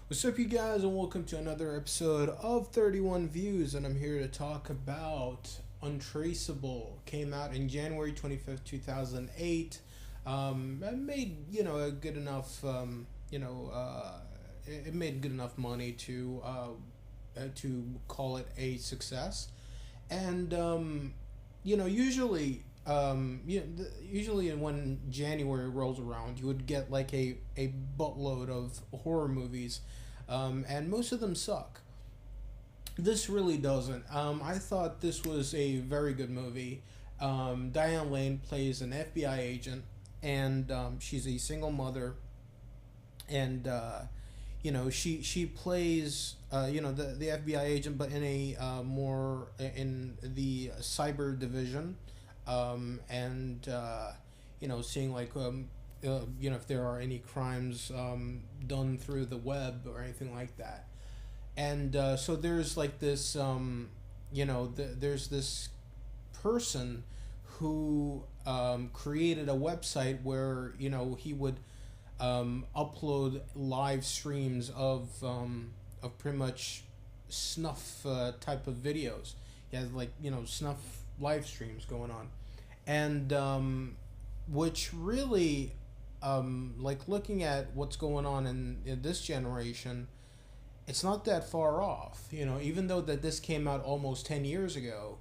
What's up, you guys, and welcome to another episode of 31 Views. And I'm here to talk about Untraceable. Came out in January 25th, 2008. It made, a good enough, it made good enough money to call it a success. And, usually when January rolls around, you would get like a buttload of horror movies, and most of them suck. This really doesn't. I thought this was a very good movie. Diane Lane plays an FBI agent, and she's a single mother, and she plays the FBI agent, but in a more in the cyber division, and seeing like if there are any crimes done through the web or anything like that. And so there's like this there's this person who created a website where he would upload live streams of pretty much snuff type of videos. He has like snuff live streams going on, and which really like looking at what's going on in this generation, it's not that far off. Even though that this came out almost 10 years ago,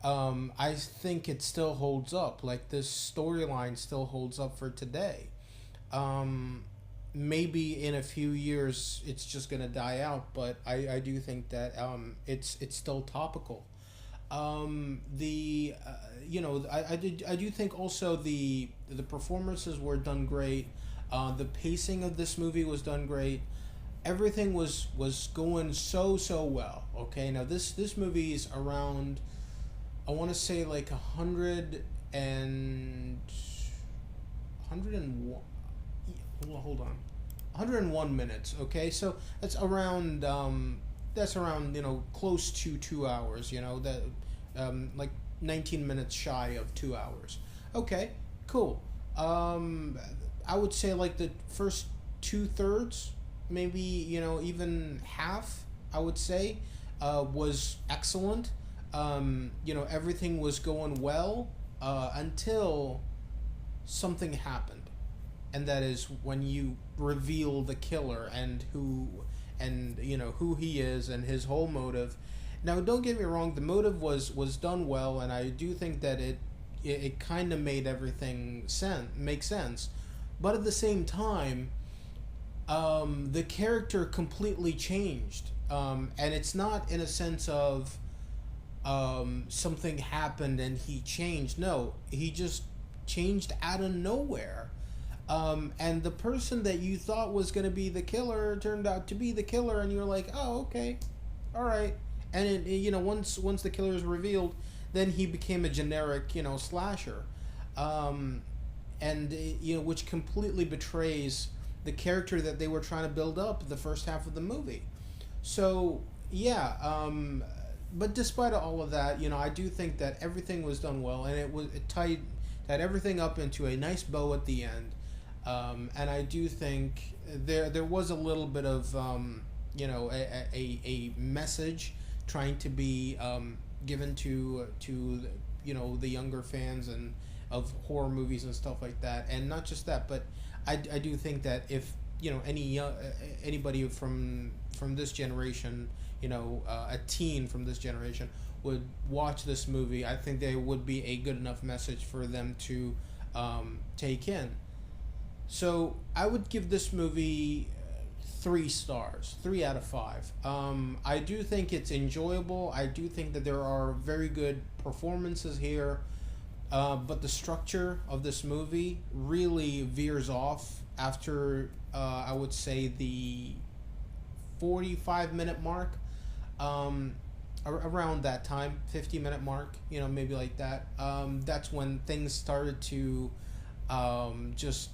I think it still holds up. Like this storyline still holds up for today. Maybe in a few years it's just gonna die out, but I do think that it's still topical. The I do think also the performances were done great. The pacing of this movie was done great. Everything was going so well. Okay, now this movie is around, I want to say like 101. Hold on, 101 minutes. Okay, so that's around close to 2 hours. That like 19 minutes shy of 2 hours. Okay, cool. I would say like the first two thirds, maybe even half, I would say, was excellent. Everything was going well until something happened, and that is when you reveal the killer and who he is and his whole motive. Now, don't get me wrong, the motive was done well, and I do think that it kind of made everything make sense, but at the same time, the character completely changed, and it's not in a sense of something happened and he changed. No, he just changed out of nowhere. And the person that you thought was going to be the killer turned out to be the killer, and you're like, oh, okay, all right. And once the killer is revealed, then he became a generic slasher, and which completely betrays the character that they were trying to build up the first half of the movie. So yeah, but despite all of that, I do think that everything was done well, and it tied everything up into a nice bow at the end. And I do think there was a little bit of a message trying to be given to the younger fans and of horror movies and stuff like that. And not just that, but I do think that if anybody from this generation, a teen from this generation would watch this movie, I think there would be a good enough message for them to take in. So I would give this movie 3 stars, 3 out of 5. I do think it's enjoyable. I do think that there are very good performances here, but the structure of this movie really veers off after I would say the 45-minute mark. Around that time, 50-minute mark, maybe like that. That's when things started to just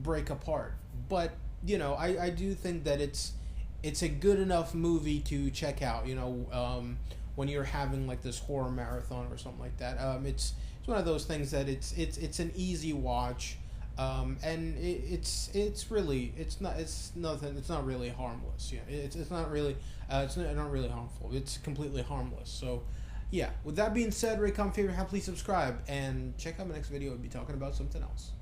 break apart. But I do think that it's a good enough movie to check out. When you're having like this horror marathon or something like that. It's one of those things that it's an easy watch. And it's really it's nothing, it's not really harmless. Yeah, it's not really not really harmful. It's completely harmless. So yeah, with that being said, rate, comment, favorite, please subscribe, and check out my next video. I'll be talking about something else.